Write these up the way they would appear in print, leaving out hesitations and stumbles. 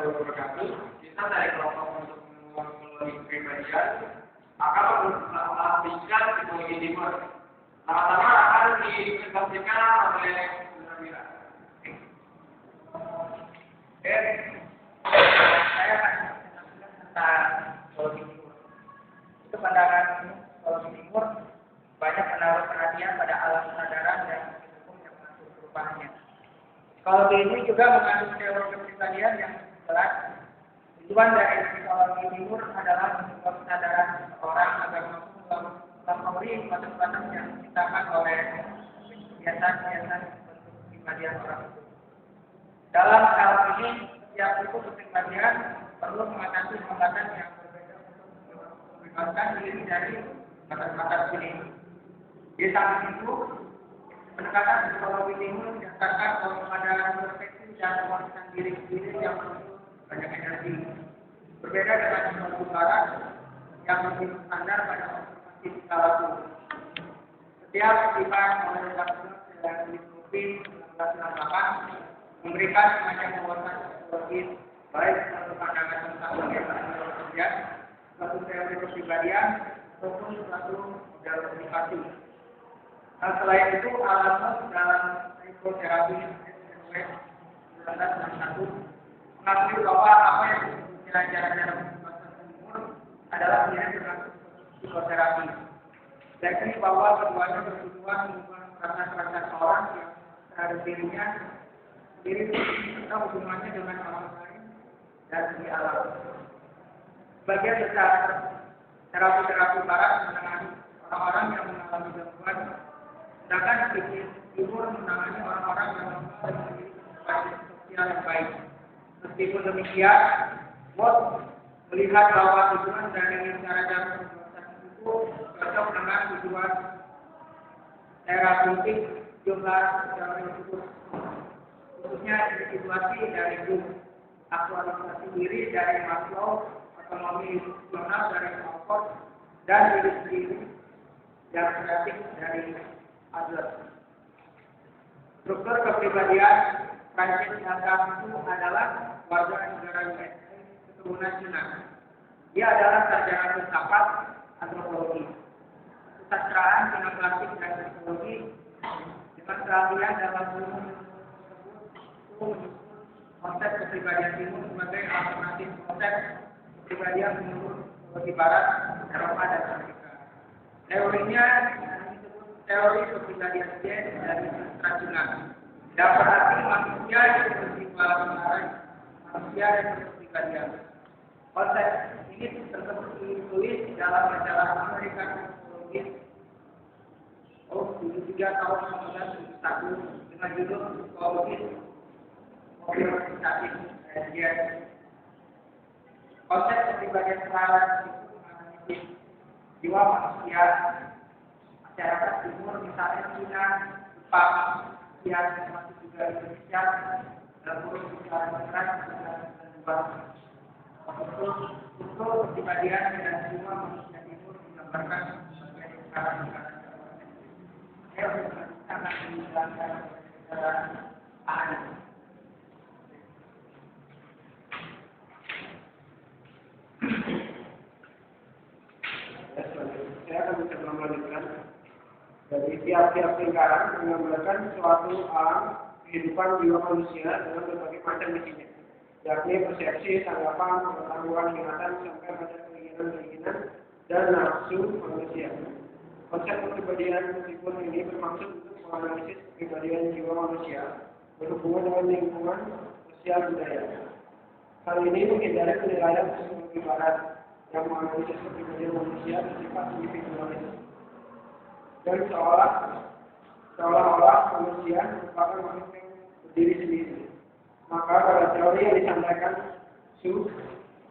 warahmatullahi wabarakatuh. Kita dari kelompok untuk mengelola kepribadian akan mengaplikasikan psikologi timur. Sama-sama akan dipresentasikan oleh Mira. Oke, saya akan menjelaskan tentang psikologi timur. Itu pandangan psikologi timur banyak menaruh perhatian pada alam kesadaran dan hukum yang mengatur perubahannya. Psikologi ini juga mengandung teori kepribadian yang jelas. Tujuan dari psikologi timur adalah membuat kesadaran seseorang agar mampu melampaui batas-batas yang diciptakan oleh kebiasaan-kebiasaan bentuk kepribadian orang itu. Dalam hal ini, setiap bentuk kepribadian perlu mengatasi hambatan yang berbeda untuk membebaskan diri dari batas-batas ini. Di samping itu, pendekatan psikologi timur didasarkan pada perspektif dan kemampuan diri sendiri yang menuntut banyak energi. Berbeda dengan psikologi barat yang lebih standar pada observasi perilaku. Setiap sifat oleh Dr. Philip 1998 memberikan semacam wawasan psikologis baik satu pandangan tentang bagaimana bekerja, suatu teori kepribadian ataupun suatu model komunikasi. Selain itu, alasan dalam psikoterapi SNW 1961 mengakui bahwa apa yang disebut cara-cara pembahasan timur adalah mirip dengan psikoterapi. Yakni bahwa keduanya bertujuan mengubah perasaan-perasaan orang yang terhadap dirinya sendiri serta hubungannya dengan orang lain dan di alam. Sebagian besar terapi-terapi barat menangani orang-orang yang mengalami gangguan, sedangkan timur menangani orang-orang yang memiliki kehidupan sosial yang baik. Meskipun demikian, Watt melihat bahwa tujuan dari cara-cara pembahasan itu cocok dengan tujuan terapeutik jumlah teori tersebut, khususnya individuasi dari Jung, aktualisasi diri dari Maslow, otonomi institusional dari Alford, dan diri sendiri yang kreatif dari Adler. Struktur kepribadian Francis Nagam itu adalah warga negara USA keturunan Cina. Dia adalah sarjana filsafat antropologi, kesusastraan, Cina klasik dan psikologi dengan keahlian dalam ilmu tersebut itu konsep kepribadian timur sebagai alternatif konsep kepribadian menurut psikologi barat, Eropa dan Amerika. Teorinya disebut teori kepribadian Zen dari sastra Cina. Dan berarti manusia yang bersifat menarik, manusia yang berkepribadian. Konsep ini ditulis dalam majalah American Psychologist 73 tahun 1971 dengan judul Psychologist Mobilitatif dan konsep kepribadian selaras itu menganalisis jiwa manusia, masyarakat timur misalnya Cina, Jepang, yang termasuk juga Indonesia dan buruk secara keras dan luas. Untuk kepribadian dan semua manusia timur digambarkan sebagai negara-negara. Saya sangat menjelaskan secara ahli. Saya akan mencoba melanjutkan. Dari tiap-tiap lingkaran menggambarkan suatu alam kehidupan jiwa manusia dengan berbagai macam isinya, yakni persepsi, tanggapan, pengetahuan, ingatan, sampai pada keinginan-keinginan dan nafsu manusia. Konsep kepribadian meskipun ini bermaksud untuk menganalisis kepribadian jiwa manusia berhubungan dengan lingkungan sosial budaya. Hal ini menghindari penilaian psikologi barat yang menganalisis kepribadian manusia bersifat individualis dan seolah-olah manusia merupakan makhluk yang berdiri sendiri. Maka pada teori yang disampaikan Su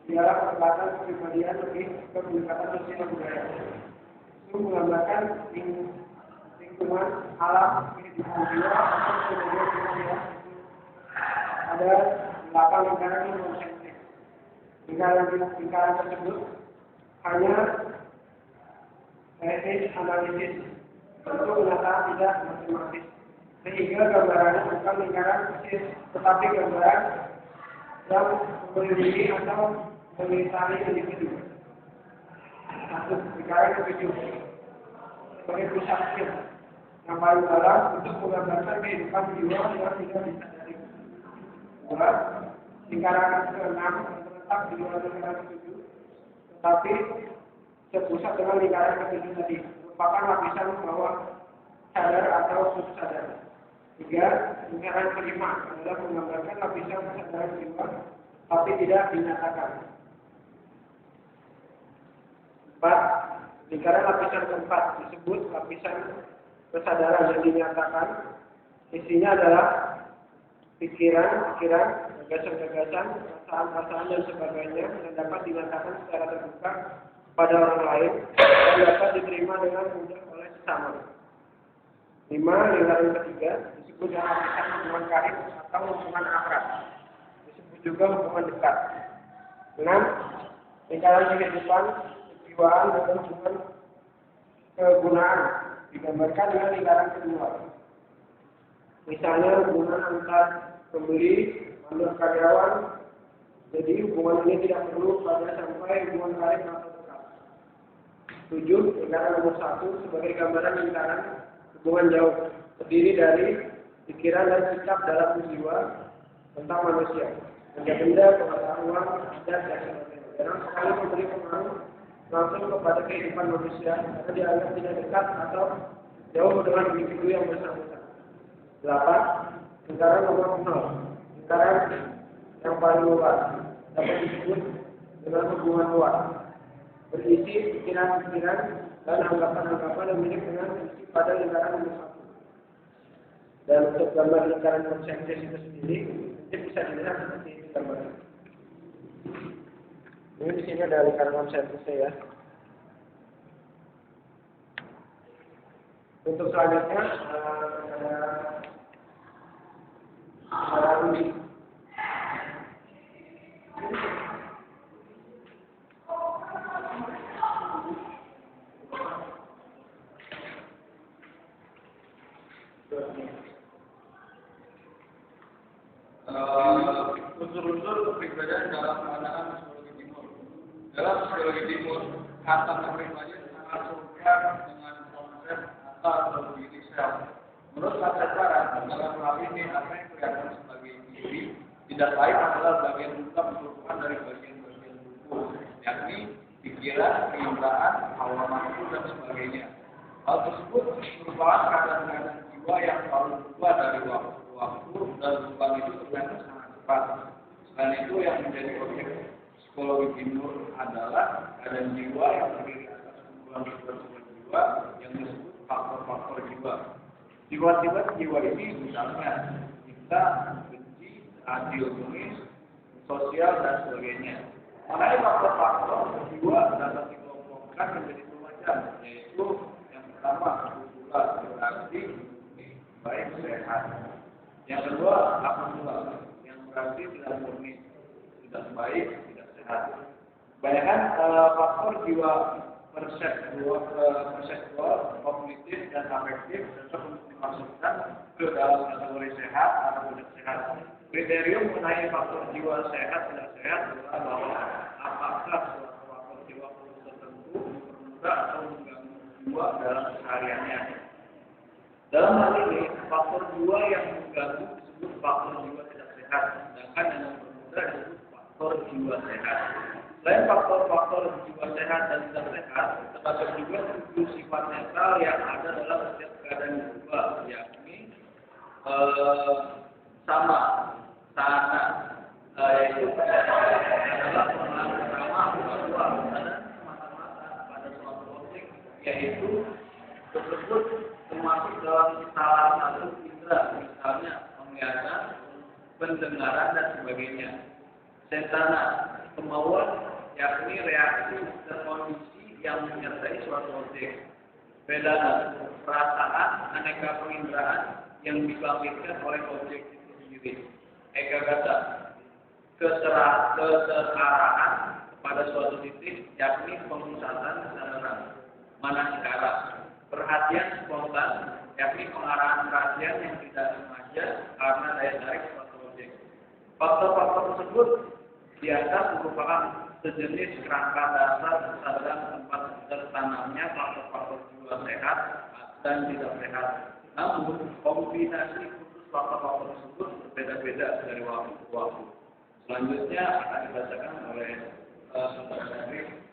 ialah pendekatan kepribadian lebih ke pendekatan sosial budaya. Su menggambarkan lingkungan alam kehidupan jiwa atau kepribadian manusia. Ada 8 lingkaran yang konsentrik. Lingkaran tersebut hanya analisis, tentu kenyataan tidak matematis, sehingga gambarannya bukan lingkaran persis, tetapi gambaran yang melindungi atau melintasi individu. Satu, lingkaran ketujuh sebagai pusat yang paling dalam untuk menggambarkan kehidupan jiwa yang tidak disadari. Dua, lingkaran keenam terletak di luar lingkaran ketujuh, tetapi sepusat dengan lingkaran ketujuh tadi, merupakan lapisan bawah sadar atau subsadar. Tiga, lingkaran kelima adalah menggambarkan lapisan kesadaran jiwa, tapi tidak dinyatakan. Empat, lingkaran lapisan keempat disebut lapisan kesadaran yang dinyatakan. Isinya adalah pikiran, gagasan-gagasan, perasaan-perasaan dan sebagainya yang dapat dinyatakan secara terbuka pada orang lain dan dapat diterima dengan mudah oleh sesama. 5. Lingkaran ketiga disebut dengan lapisan hubungan karib atau hubungan akrab, disebut juga hubungan dekat. 6. Lingkaran kehidupan, kejiwaan dan hubungan kegunaan digambarkan dengan lingkaran kedua. Misalnya hubungan antar pembeli, antar karyawan. Jadi hubungan ini tidak perlu pada sampai hubungan karib atau dekat. 7. Lingkaran nomor 1 sebagai gambaran lingkaran hubungan jauh, terdiri dari pikiran dan sikap dalam jiwa tentang manusia, benda, pengetahuan, adat, dan sebagainya. Jarang sekali memberi pengaruh langsung kepada kehidupan manusia karena dianggap tidak dekat atau jauh dengan individu yang bersangkutan. 8. Lingkaran nomor 0, lingkaran yang paling luas, dapat disebut dengan hubungan luas, berisi pikiran-pikiran dan anggapan-anggapan yang mirip dengan isi pada lingkaran nomor 1. Dan untuk gambar lingkaran konsentris itu sendiri, nanti bisa dilihat seperti ini gambarnya. Ini di sini ada lingkaran konsentrisnya ya. Untuk selanjutnya ada undi. Unsur-unsur kepribadian dalam pandangan psikologi timur. Dalam psikologi timur, kata kepribadian sangat serupa dengan konsep atau diri self. Menurut konsep barat, dalam hal ini apa yang kelihatan sebagai diri tidak lain adalah bagian lengkap keseluruhan dari bagian-bagian tubuh, yakni pikiran, keindahan, hawa nafsu dan sebagainya. Hal tersebut merupakan keadaan jiwa yang selalu berubah dari waktu ke waktu dan perubahan itu ternyata sangat cepat. Selain itu yang menjadi objek psikologi timur adalah keadaan jiwa yang terdiri atas kumpulan sifat-sifat jiwa yang disebut faktor-faktor jiwa. Sifat-sifat jiwa ini misalnya cinta, benci, adionis, sosial dan sebagainya. Mengenai faktor-faktor jiwa dapat dikelompokkan menjadi dua macam, yaitu yang pertama gula berarti baik sehat. Yang kedua akumulah yang berarti tidak murni, tidak baik, tidak sehat. Kebanyakan faktor jiwa perseptual, kognitif dan afektif tetap dimasukkan ke dalam kategori sehat atau tidak sehat. Kriterium mengenai faktor jiwa sehat tidak sehat adalah bahwa apakah suatu faktor jiwa tertentu mempermudah atau mengganggu jiwa dalam kesehariannya. Dalam hal ini, faktor jiwa yang mengganggu disebut faktor jiwa tidak sehat, sedangkan yang mempermudah disebut faktor jiwa sehat. Selain faktor-faktor jiwa sehat dan tidak sehat, terdapat juga 7 sifat netral yang ada dalam setiap keadaan jiwa, yakni sama, sana, yaitu adalah pengaruh sama suatu dan semata-mata pada suatu objek, yaitu tersebut termasuk dalam salah satu indera, misalnya penglihatan, pendengaran dan sebagainya. Sentana, kemauan, yakni reaksi dan kondisi yang menyertai suatu objek. Vedana, perasaan, aneka penginderaan yang dibangkitkan oleh objek itu sendiri. Ekagata, keteraraan pada suatu titik, yakni pemusatan kesadaran. Manasikara, perhatian spontan, yakni pengarahan perhatian yang tidak sengaja karena daya tarik suatu objek. Faktor-faktor tersebut di atas merupakan sejenis kerangka dasar kesadaran tempat tertanamnya faktor-faktor jiwa sehat dan tidak sehat. Namun, kombinasi khusus faktor-faktor tersebut berbeda-beda dari waktu ke waktu. Selanjutnya akan dibacakan oleh saudara David.